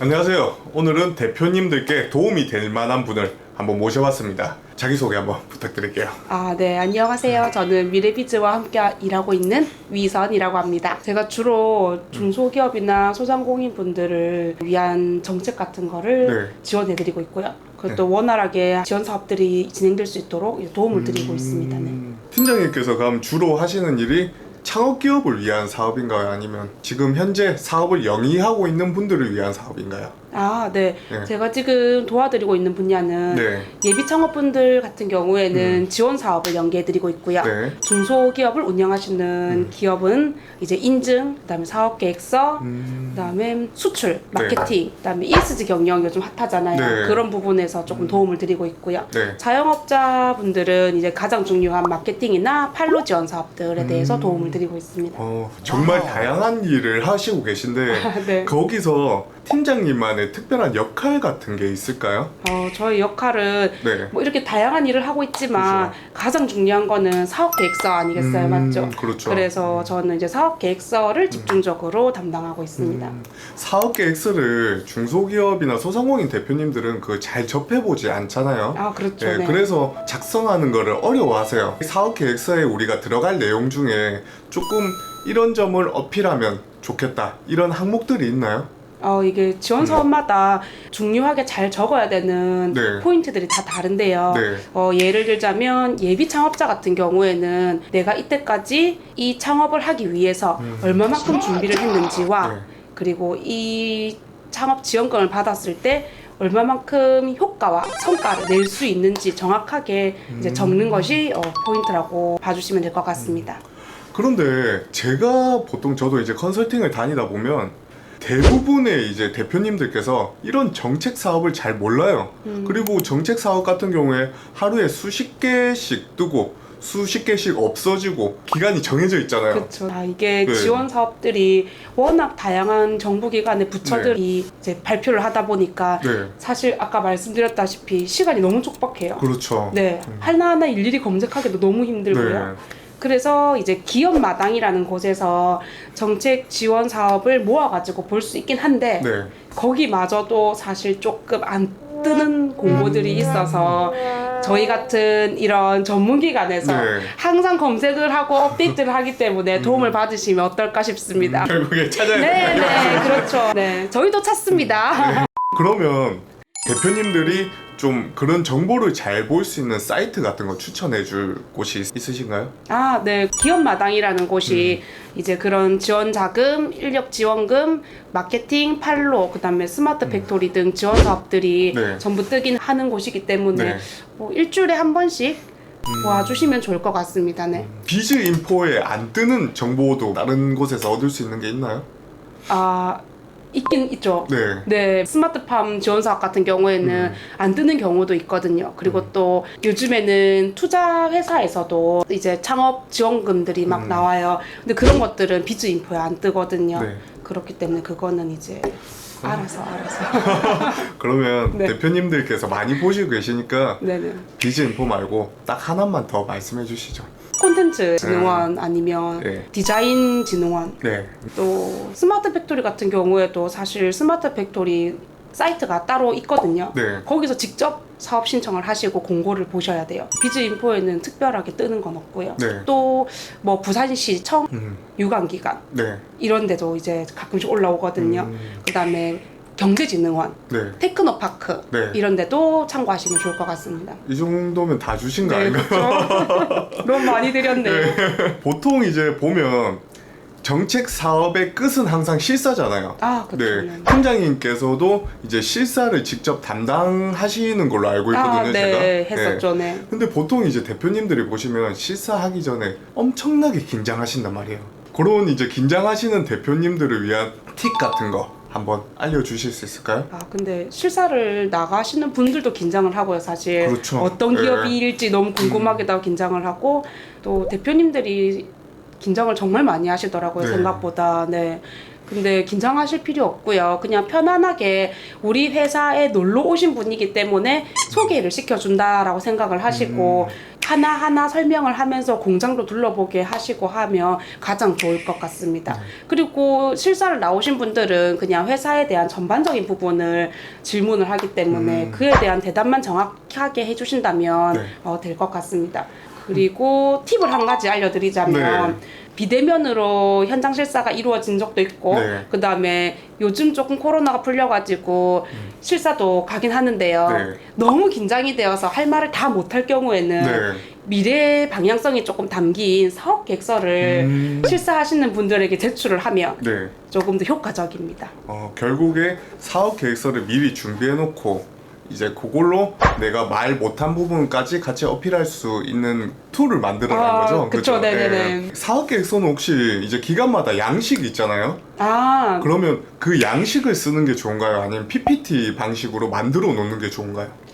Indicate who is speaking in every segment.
Speaker 1: 안녕하세요. 오늘은 대표님들께 도움이 될 만한 분을 한번 모셔봤습니다. 자기소개 한번 부탁드릴게요.
Speaker 2: 네, 안녕하세요. 저는 미래비즈와 함께 일하고 있는 위선이라고 합니다. 제가 주로 중소기업이나 소상공인분들을 위한 정책 같은 거를 지원해드리고 있고요. 그것도 원활하게 지원 사업들이 진행될 수 있도록 도움을 드리고 있습니다. 네.
Speaker 1: 팀장님께서 그럼 주로 하시는 일이 창업기업을 위한 사업인가요? 아니면 지금 현재 사업을 영위하고 있는 분들을 위한 사업인가요?
Speaker 2: 네. 제가 지금 도와드리고 있는 분야는 예비 창업분들 같은 경우에는 지원 사업을 연계해드리고 있고요. 중소기업을 운영하시는 기업은 이제 인증, 그다음에 사업계획서, 그다음에 수출, 마케팅, 그다음에 ESG 경영 요즘 핫하잖아요. 그런 부분에서 조금 도움을 드리고 있고요. 자영업자분들은 이제 가장 중요한 마케팅이나 판로 지원 사업들에 대해서 도움을 드리고 있습니다.
Speaker 1: 정말 다양한 일을 하시고 계신데 거기서 팀장님만의 특별한 역할 같은 게 있을까요?
Speaker 2: 저희 역할은 뭐 이렇게 다양한 일을 하고 있지만 가장 중요한 거는 사업 계획서 아니겠어요, 맞죠?
Speaker 1: 그렇죠.
Speaker 2: 그래서 저는 이제 사업 계획서를 집중적으로 담당하고 있습니다.
Speaker 1: 사업 계획서를 중소기업이나 소상공인 대표님들은 그걸 잘 접해보지 않잖아요.
Speaker 2: 그렇죠.
Speaker 1: 그래서 작성하는 거를 어려워하세요. 사업 계획서에 우리가 들어갈 내용 중에 조금 이런 점을 어필하면 좋겠다 이런 항목들이 있나요?
Speaker 2: 이게 지원 사업마다 중요하게 잘 적어야 되는 포인트들이 다 다른데요. 예를 들자면 예비 창업자 같은 경우에는 내가 이때까지 이 창업을 하기 위해서 얼마만큼 준비를 했는지와 그리고 이 창업 지원금을 받았을 때 얼마만큼 효과와 성과를 낼 수 있는지 정확하게 이제 적는 것이 포인트라고 봐주시면 될 것 같습니다.
Speaker 1: 그런데 제가 보통 저도 이제 컨설팅을 다니다 보면 대부분의 이제 대표님들께서 이런 정책 사업을 잘 몰라요. 그리고 정책 사업 같은 경우에 하루에 수십 개씩 뜨고 수십 개씩 없어지고 기간이 정해져 있잖아요.
Speaker 2: 그렇죠. 이게 지원 사업들이 워낙 다양한 정부기관의 부처들이 이제 발표를 하다 보니까 사실 아까 말씀드렸다시피 시간이 너무 촉박해요.
Speaker 1: 그렇죠.
Speaker 2: 하나하나 일일이 검색하기도 너무 힘들고요. 그래서 이제 기업마당이라는 곳에서 정책 지원 사업을 모아가지고 볼 수 있긴 한데 거기마저도 사실 조금 안 뜨는 공고들이 있어서 저희 같은 이런 전문기관에서 항상 검색을 하고 업데이트를 하기 때문에 도움을 받으시면 어떨까 싶습니다.
Speaker 1: 결국에 찾아야
Speaker 2: 네, 그렇죠. 저희도 찾습니다.
Speaker 1: 그러면 대표님들이 좀 그런 정보를 잘 볼 수 있는 사이트 같은 거 추천해 줄 곳이 있으신가요?
Speaker 2: 기업마당이라는 곳이 이제 그런 지원 자금, 인력 지원금, 마케팅, 판로, 그다음에 스마트 팩토리 등 지원 사업들이 전부 뜨긴 하는 곳이기 때문에 뭐 일주일에 한 번씩 와주시면 좋을 것 같습니다.
Speaker 1: 비즈 인포에 안 뜨는 정보도 다른 곳에서 얻을 수 있는 게 있나요?
Speaker 2: 있긴 있죠. 스마트팜 지원 사업 같은 경우에는 안 뜨는 경우도 있거든요. 그리고 또 요즘에는 투자 회사에서도 이제 창업 지원금들이 막 나와요. 근데 그런 것들은 비즈 인포에 안 뜨거든요. 그렇기 때문에 그거는 이제 알아서.
Speaker 1: 그러면 대표님들께서 많이 보시고 계시니까 비즈 인포 말고 딱 하나만 더 말씀해 주시죠.
Speaker 2: 콘텐츠 진흥원 아니면 디자인 진흥원 또 스마트 팩토리 같은 경우에도 사실 스마트 팩토리 사이트가 따로 있거든요. 거기서 직접 사업 신청을 하시고 공고를 보셔야 돼요. 비즈 인포에는 특별하게 뜨는 건 없고요. 또 뭐 부산시청 유관기관 이런 데도 이제 가끔씩 올라오거든요. 그다음에 경제진흥원, 테크노파크 이런 데도 참고하시면 좋을 것 같습니다.
Speaker 1: 이 정도면 다 주신 거 아닌가요?
Speaker 2: 그렇죠. 너무 많이 드렸네요.
Speaker 1: 보통 이제 보면 정책 사업의 끝은 항상 실사잖아요.
Speaker 2: 그렇죠.
Speaker 1: 팀장님께서도 이제 실사를 직접 담당하시는 걸로 알고 있거든요. 제가.
Speaker 2: 했었죠.
Speaker 1: 근데 보통 이제 대표님들이 보시면 실사하기 전에 엄청나게 긴장하신단 말이에요. 그런 이제 긴장하시는 대표님들을 위한 팁 같은 거 한번 알려주실 수 있을까요?
Speaker 2: 근데 실사를 나가시는 분들도 긴장을 하고요, 사실. 어떤 기업일지 너무 궁금하게도 긴장을 하고, 또 대표님들이 긴장을 정말 많이 하시더라고요, 생각보다. 근데 긴장하실 필요 없고요. 그냥 편안하게 우리 회사에 놀러 오신 분이기 때문에 소개를 시켜준다라고 생각을 하시고 하나하나 설명을 하면서 공장도 둘러보게 하시고 하면 가장 좋을 것 같습니다. 그리고 실사를 나오신 분들은 그냥 회사에 대한 전반적인 부분을 질문을 하기 때문에 그에 대한 대답만 정확하게 해주신다면
Speaker 1: 네.
Speaker 2: 될 것 같습니다. 그리고 팁을 한 가지 알려드리자면
Speaker 1: 네.
Speaker 2: 비대면으로 현장 실사가 이루어진 적도 있고
Speaker 1: 네.
Speaker 2: 그 다음에 요즘 조금 코로나가 풀려가지고 실사도 가긴 하는데요.
Speaker 1: 네.
Speaker 2: 너무 긴장이 되어서 할 말을 다 못할 경우에는
Speaker 1: 네.
Speaker 2: 미래 방향성이 조금 담긴 사업 계획서를 실사하시는 분들에게 제출을 하면
Speaker 1: 네.
Speaker 2: 조금 더 효과적입니다.
Speaker 1: 결국에 사업 계획서를 미리 준비해 놓고 이제 그걸로 내가 말 못한 부분까지 같이 어필할 수 있는 툴을 만들어낸 거죠.
Speaker 2: 그쵸,
Speaker 1: 그죠?
Speaker 2: 네네네.
Speaker 1: 사업 계획서는 혹시 이제 기관마다 양식이 있잖아요.
Speaker 2: 아,
Speaker 1: 그러면 그 양식을 쓰는 게 좋은가요? 아니면 PPT 방식으로 만들어 놓는 게 좋은가요?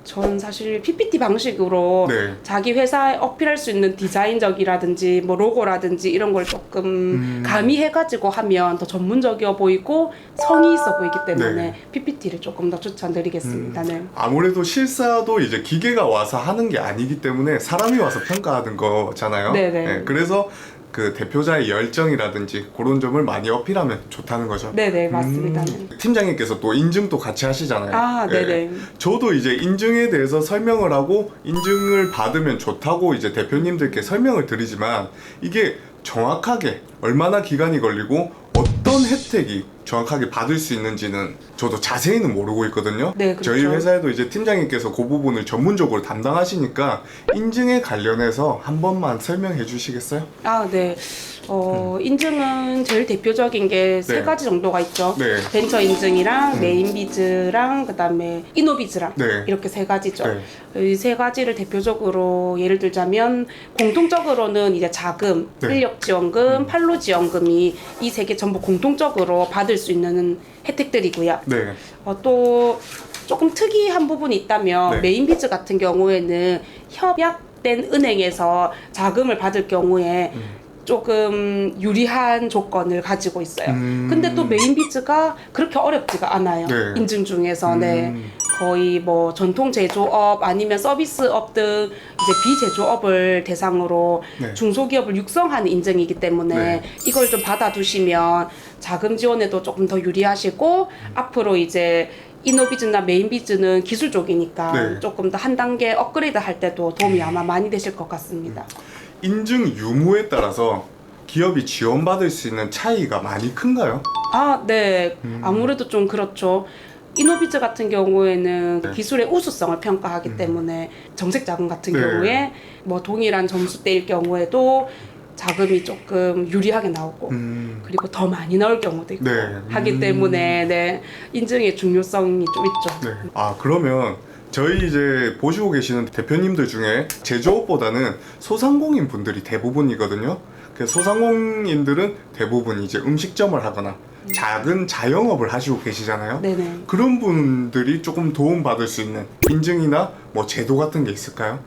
Speaker 2: 저는 사실 PPT 방식으로
Speaker 1: 네.
Speaker 2: 자기 회사에 어필할 수 있는 디자인적이라든지 뭐 로고라든지 이런 걸 조금 가미해가지고 하면 더 전문적이어 보이고 성의 있어 보이기 때문에
Speaker 1: 네.
Speaker 2: PPT를 조금 더 추천드리겠습니다. 네.
Speaker 1: 아무래도 실사도 이제 기계가 와서 하는 게 아니기 때문에 사람이 와서 평가하는 거잖아요.
Speaker 2: 네네.
Speaker 1: 네, 그래서 그 대표자의 열정이라든지 그런 점을 많이 어필하면 좋다는 거죠.
Speaker 2: 네네, 맞습니다. 네.
Speaker 1: 팀장님께서 또 인증도 같이 하시잖아요.
Speaker 2: 아, 네네.
Speaker 1: 저도 이제 인증에 대해서 설명을 하고 인증을 받으면 좋다고 이제 대표님들께 설명을 드리지만 이게 정확하게 얼마나 기간이 걸리고 어떤 혜택이 정확하게 받을 수 있는지는 저도 자세히는 모르고 있거든요.
Speaker 2: 네, 그렇죠.
Speaker 1: 저희 회사에도 이제 팀장님께서 그 부분을 전문적으로 담당하시니까 인증에 관련해서 한 번만 설명해 주시겠어요?
Speaker 2: 아, 네. 인증은 제일 대표적인 게 세
Speaker 1: 네.
Speaker 2: 가지 정도가 있죠.
Speaker 1: 네.
Speaker 2: 벤처 인증이랑 메인비즈랑 그다음에 이노비즈랑
Speaker 1: 네.
Speaker 2: 이렇게 세 가지죠.
Speaker 1: 네.
Speaker 2: 이 세 가지를 대표적으로 예를 들자면 공통적으로는 이제 자금,
Speaker 1: 네.
Speaker 2: 인력 지원금, 판로 지원금이 이 세 개 전부 공통적으로 받을 수 있는 혜택들이고요.
Speaker 1: 네.
Speaker 2: 또 조금 특이한 부분이 있다면
Speaker 1: 네.
Speaker 2: 메인비즈 같은 경우에는 협약된 은행에서 자금을 받을 경우에 조금 유리한 조건을 가지고 있어요. 근데 또 메인비즈가 그렇게 어렵지가 않아요.
Speaker 1: 네.
Speaker 2: 인증 중에서 네. 거의 뭐 전통 제조업 아니면 서비스업 등 이제 비제조업을 대상으로
Speaker 1: 네.
Speaker 2: 중소기업을 육성하는 인증이기 때문에
Speaker 1: 네.
Speaker 2: 이걸 좀 받아두시면 자금 지원에도 조금 더 유리하시고 앞으로 이제 이노비즈나 메인비즈는 기술 쪽이니까
Speaker 1: 네.
Speaker 2: 조금 더 한 단계 업그레이드 할 때도 도움이 아마 많이 되실 것 같습니다.
Speaker 1: 인증 유무에 따라서 기업이 지원받을 수 있는 차이가 많이 큰가요?
Speaker 2: 아, 네. 아무래도 좀 그렇죠. 이노비즈 같은 경우에는
Speaker 1: 네.
Speaker 2: 기술의 우수성을 평가하기 때문에 정책 자금 같은
Speaker 1: 네.
Speaker 2: 경우에 뭐 동일한 점수대일 경우에도 자금이 조금 유리하게 나오고 그리고 더 많이 나올 경우도 있고
Speaker 1: 네.
Speaker 2: 하기 때문에 네, 인증의 중요성이 좀 있죠.
Speaker 1: 네. 아, 그러면 저희 이제 보시고 계시는 대표님들 중에 제조업보다는 소상공인 분들이 대부분이거든요. 그 소상공인들은 대부분 이제 음식점을 하거나 작은 자영업을 하시고 계시잖아요.
Speaker 2: 네네.
Speaker 1: 그런 분들이 조금 도움받을 수 있는 인증이나 뭐 제도 같은 게 있을까요?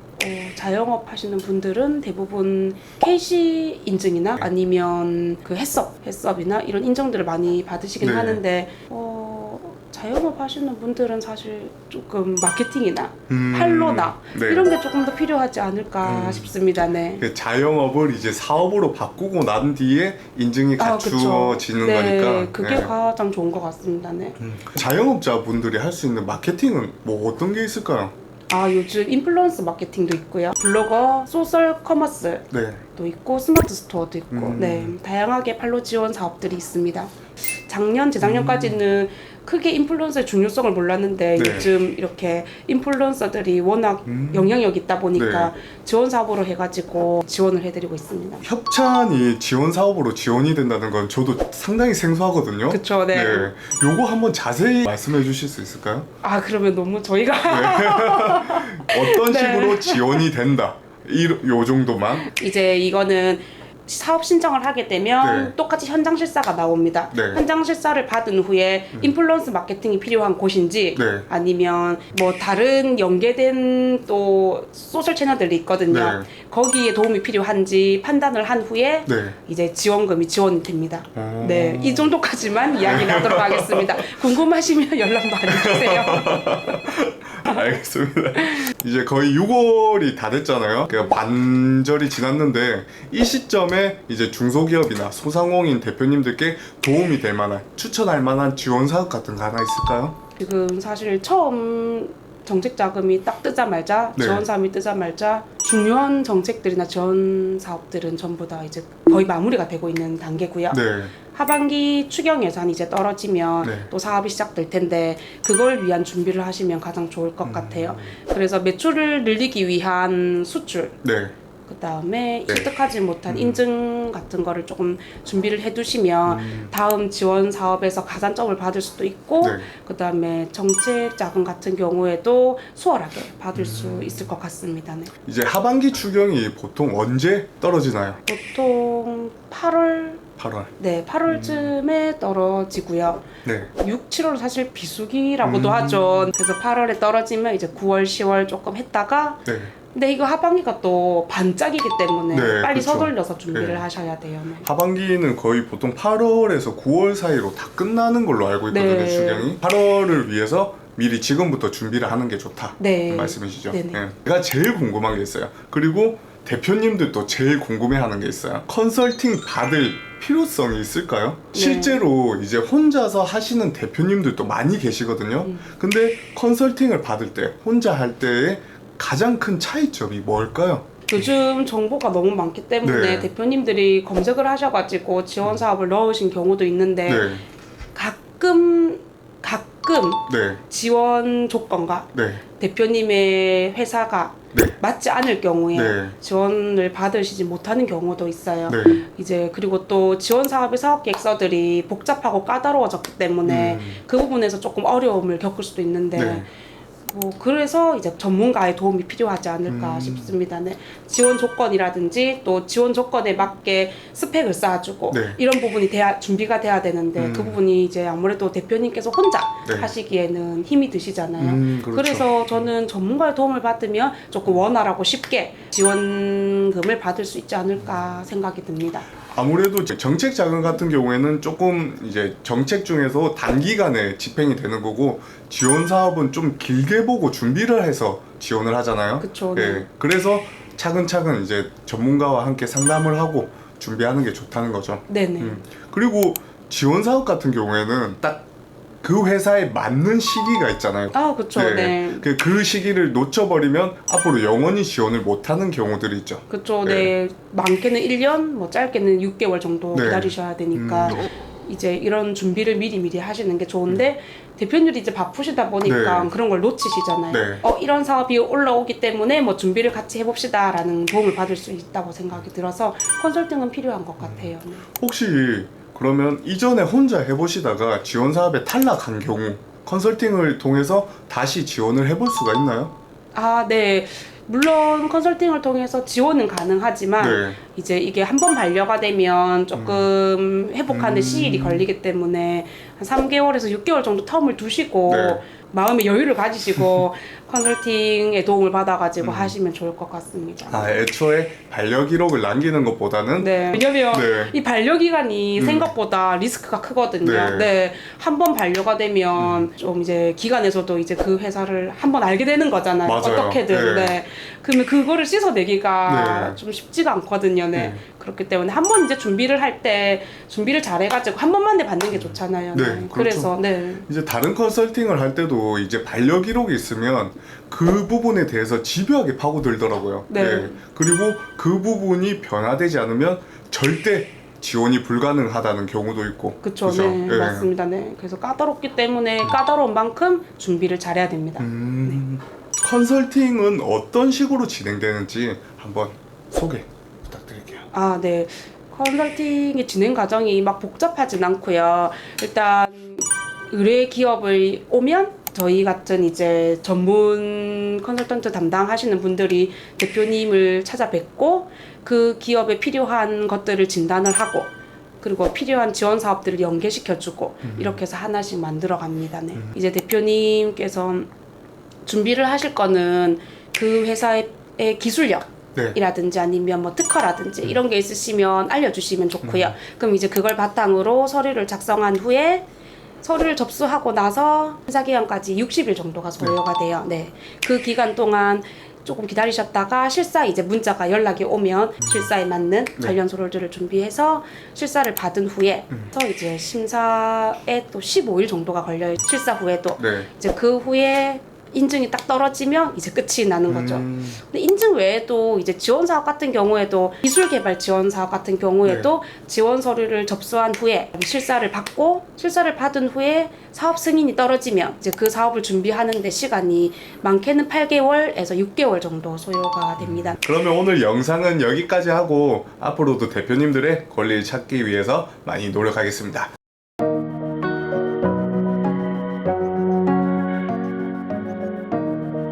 Speaker 2: 자영업 하시는 분들은 대부분 KC 인증이나 아니면 그 해썹이나 이런 인증들을 많이 받으시긴
Speaker 1: 네.
Speaker 2: 하는데 자영업 하시는 분들은 사실 조금 마케팅이나 판로나
Speaker 1: 네.
Speaker 2: 이런 게 조금 더 필요하지 않을까 싶습니다. 네.
Speaker 1: 그 자영업을 이제 사업으로 바꾸고 난 뒤에 인증이
Speaker 2: 그쵸.
Speaker 1: 갖추어지는
Speaker 2: 네,
Speaker 1: 거니까.
Speaker 2: 그게
Speaker 1: 네.
Speaker 2: 가장 좋은 것 같습니다. 네.
Speaker 1: 자영업자분들이 할 수 있는 마케팅은 뭐 어떤 게 있을까요?
Speaker 2: 요즘 인플루언서 마케팅도 있고요. 블로거, 소셜 커머스도
Speaker 1: 네.
Speaker 2: 있고 스마트 스토어도 있고 네, 다양하게 판로 지원 사업들이 있습니다. 작년, 재작년까지는 크게 인플루언서의 중요성을 몰랐는데
Speaker 1: 네.
Speaker 2: 요즘 이렇게 인플루언서들이 워낙 영향력이 있다 보니까 지원 사업으로 해가지고 지원을 해드리고 있습니다.
Speaker 1: 협찬이 지원 사업으로 지원이 된다는 건 저도 상당히 생소하거든요.
Speaker 2: 그쵸, 네.
Speaker 1: 요거 한번 자세히 말씀해 주실 수 있을까요?
Speaker 2: 그러면 너무 저희가
Speaker 1: 어떤
Speaker 2: 네.
Speaker 1: 식으로 지원이 된다. 요 정도만.
Speaker 2: 이제 이거는 사업 신청을 하게 되면
Speaker 1: 네.
Speaker 2: 똑같이 현장 실사가 나옵니다.
Speaker 1: 네.
Speaker 2: 현장 실사를 받은 후에 인플루언서 마케팅이 필요한 곳인지
Speaker 1: 네.
Speaker 2: 아니면 뭐 다른 연계된 또 소셜 채널들이 있거든요.
Speaker 1: 네.
Speaker 2: 거기에 도움이 필요한지 판단을 한 후에
Speaker 1: 네.
Speaker 2: 이제 지원금이 지원이 됩니다. 네, 이 정도까지만 이야기 나도록 하겠습니다. 궁금하시면 연락 많이 주세요.
Speaker 1: 알겠습니다. 이제 거의 6월이 다 됐잖아요. 그러니까 반절이 지났는데 이 시점에 이제 중소기업이나 소상공인 대표님들께 도움이 될 만한, 추천할 만한 지원 사업 같은 거 하나 있을까요?
Speaker 2: 지금 사실 처음 정책 자금이 딱 뜨자마자
Speaker 1: 네.
Speaker 2: 지원 사업이 뜨자마자 중요한 정책들이나 지원 사업들은 전부 다 이제 거의 마무리가 되고 있는 단계고요.
Speaker 1: 네.
Speaker 2: 하반기 추경 예산이 이제 떨어지면
Speaker 1: 네.
Speaker 2: 또 사업이 시작될 텐데 그걸 위한 준비를 하시면 가장 좋을 것 같아요. 그래서 매출을 늘리기 위한 수출,
Speaker 1: 네.
Speaker 2: 그 다음에
Speaker 1: 네.
Speaker 2: 획득하지 못한 인증 같은 거를 조금 준비를 해두시면 다음 지원 사업에서 가산점을 받을 수도 있고,
Speaker 1: 네.
Speaker 2: 그 다음에 정책 자금 같은 경우에도 수월하게 받을 수 있을 것 같습니다. 네.
Speaker 1: 이제 하반기 추경이 보통 언제 떨어지나요?
Speaker 2: 보통 8월
Speaker 1: 8월.
Speaker 2: 네, 8월쯤에 떨어지고요.
Speaker 1: 네.
Speaker 2: 6, 7월 사실 비수기라고도 하죠. 그래서 8월에 떨어지면 이제 9월, 10월 조금 했다가
Speaker 1: 네.
Speaker 2: 근데 이거 하반기가 또 반짝이기 때문에
Speaker 1: 네,
Speaker 2: 빨리
Speaker 1: 그렇죠.
Speaker 2: 서둘러서 준비를
Speaker 1: 네.
Speaker 2: 하셔야 돼요. 네.
Speaker 1: 하반기는 거의 보통 8월에서 9월 사이로 다 끝나는 걸로 알고 있거든요,
Speaker 2: 네.
Speaker 1: 추경이. 8월을 위해서 미리 지금부터 준비를 하는 게 좋다.
Speaker 2: 네.
Speaker 1: 그 말씀이시죠?
Speaker 2: 네네.
Speaker 1: 네. 제가 제일 궁금한 게 있어요. 그리고 대표님들도 제일 궁금해하는 게 있어요. 컨설팅 받을 필요성이 있을까요?
Speaker 2: 네.
Speaker 1: 실제로 이제 혼자서 하시는 대표님들도 많이 계시거든요. 근데 컨설팅을 받을 때, 혼자 할 때의 가장 큰 차이점이 뭘까요?
Speaker 2: 요즘 정보가 너무 많기 때문에
Speaker 1: 네.
Speaker 2: 대표님들이 검색을 하셔가지고 지원 사업을 넣으신 경우도 있는데
Speaker 1: 네.
Speaker 2: 가끔
Speaker 1: 네.
Speaker 2: 지원 조건과
Speaker 1: 네.
Speaker 2: 대표님의 회사가
Speaker 1: 네.
Speaker 2: 맞지 않을 경우에
Speaker 1: 네.
Speaker 2: 지원을 받으시지 못하는 경우도 있어요.
Speaker 1: 네.
Speaker 2: 이제 그리고 또 지원 사업의 사업 계획서들이 복잡하고 까다로워졌기 때문에 그 부분에서 조금 어려움을 겪을 수도 있는데
Speaker 1: 네.
Speaker 2: 뭐 그래서 이제 전문가의 도움이 필요하지 않을까 싶습니다. 네. 지원 조건이라든지 또 지원 조건에 맞게 스펙을 쌓아주고
Speaker 1: 네.
Speaker 2: 이런 부분이 준비가 돼야 되는데 그 부분이 이제 아무래도 대표님께서 혼자
Speaker 1: 네.
Speaker 2: 하시기에는 힘이 드시잖아요.
Speaker 1: 그렇죠.
Speaker 2: 그래서 저는 전문가의 도움을 받으면 조금 원활하고 쉽게 지원금을 받을 수 있지 않을까 생각이 듭니다.
Speaker 1: 아무래도 정책 자금 같은 경우에는 조금 이제 정책 중에서 단기간에 집행이 되는 거고, 지원 사업은 좀 길게 보고 준비를 해서 지원을 하잖아요.
Speaker 2: 그쵸,
Speaker 1: 예.
Speaker 2: 네.
Speaker 1: 그래서 차근차근 이제 전문가와 함께 상담을 하고 준비하는 게 좋다는 거죠.
Speaker 2: 네네.
Speaker 1: 그리고 지원 사업 같은 경우에는 딱 그 회사에 맞는 시기가 있잖아요.
Speaker 2: 아, 그쵸. 네.
Speaker 1: 그 시기를 놓쳐버리면 앞으로 영원히 지원을 못하는 경우들이 있죠.
Speaker 2: 그쵸.
Speaker 1: 네.
Speaker 2: 네. 많게는 1년, 뭐 짧게는 6개월 정도
Speaker 1: 네.
Speaker 2: 기다리셔야 되니까 이제 이런 준비를 미리 하시는 게 좋은데 대표님들이 이제 바쁘시다 보니까
Speaker 1: 네.
Speaker 2: 그런 걸 놓치시잖아요.
Speaker 1: 네.
Speaker 2: 이런 사업이 올라오기 때문에 뭐 준비를 같이 해봅시다라는 도움을 받을 수 있다고 생각이 들어서 컨설팅은 필요한 것 같아요. 네.
Speaker 1: 혹시 그러면 이전에 혼자 해보시다가 지원 사업에 탈락한 경우 컨설팅을 통해서 다시 지원을 해볼 수가 있나요?
Speaker 2: 아, 네. 물론 컨설팅을 통해서 지원은 가능하지만
Speaker 1: 네.
Speaker 2: 이제 이게 한 번 반려가 되면 조금 회복하는 시일이 걸리기 때문에 한 3개월에서 6개월 정도 텀을 두시고
Speaker 1: 네.
Speaker 2: 마음의 여유를 가지시고 컨설팅의 도움을 받아가지고 하시면 좋을 것 같습니다.
Speaker 1: 아, 애초에 반려 기록을 남기는 것보다는
Speaker 2: 네. 왜냐면
Speaker 1: 네.
Speaker 2: 이 반려기간이 생각보다 리스크가 크거든요.
Speaker 1: 네.
Speaker 2: 네. 한 번 반려가 되면 좀 이제 기관에서도 이제 그 회사를 한 번 알게 되는 거잖아요.
Speaker 1: 맞아요.
Speaker 2: 어떻게든.
Speaker 1: 네.
Speaker 2: 네. 그러면 그거를 씻어내기가
Speaker 1: 네.
Speaker 2: 좀 쉽지가 않거든요. 네.
Speaker 1: 네.
Speaker 2: 그렇기 때문에 한 번 이제 준비를 할 때 준비를 잘해가지고 한 번만에 받는 게 좋잖아요.
Speaker 1: 네,
Speaker 2: 네.
Speaker 1: 그렇죠.
Speaker 2: 그래서 네.
Speaker 1: 이제 다른 컨설팅을 할 때도 이제 반려 기록이 있으면 그 부분에 대해서 집요하게 파고들더라고요.
Speaker 2: 네.
Speaker 1: 그리고 그 부분이 변화되지 않으면 절대 지원이 불가능하다는 경우도 있고.
Speaker 2: 그쵸.
Speaker 1: 그죠?
Speaker 2: 네.
Speaker 1: 예.
Speaker 2: 맞습니다. 네. 그래서 까다롭기 때문에 까다로운 만큼 준비를 잘해야 됩니다.
Speaker 1: 컨설팅은 어떤 식으로 진행되는지 한번 소개 부탁드릴게요.
Speaker 2: 아, 네. 컨설팅의 진행 과정이 막 복잡하진 않고요. 일단 의뢰 기업을 오면 저희 같은 이제 전문 컨설턴트 담당하시는 분들이 대표님을 찾아뵙고 그 기업에 필요한 것들을 진단을 하고 그리고 필요한 지원 사업들을 연계시켜주고 이렇게 해서 하나씩 만들어 갑니다. 네. 이제 대표님께서 준비를 하실 거는 그 회사의 기술력
Speaker 1: 네.
Speaker 2: 이라든지 아니면 뭐 특허라든지 이런 게 있으시면 알려주시면 좋고요. 그럼 이제 그걸 바탕으로 서류를 작성한 후에 서류를 접수하고 나서 심사 기간까지 60일 정도가 소요가 돼요. 네. 그 기간 동안 조금 기다리셨다가 실사 이제 문자가 연락이 오면 실사에 맞는 관련 서류들을 준비해서 실사를 받은 후에 또 이제 심사에 또 15일 정도가 걸려요. 실사 후에도 이제 그 후에 인증이 딱 떨어지면 이제 끝이 나는 거죠. 근데 인증 외에도 이제 지원 사업 같은 경우에도 기술 개발 지원 사업 같은 경우에도 지원 서류를 접수한 후에 실사를 받고 실사를 받은 후에 사업 승인이 떨어지면 이제 그 사업을 준비하는데 시간이 많게는 8개월에서 6개월 정도 소요가 됩니다.
Speaker 1: 그러면 오늘 영상은 여기까지 하고 앞으로도 대표님들의 권리를 찾기 위해서 많이 노력하겠습니다.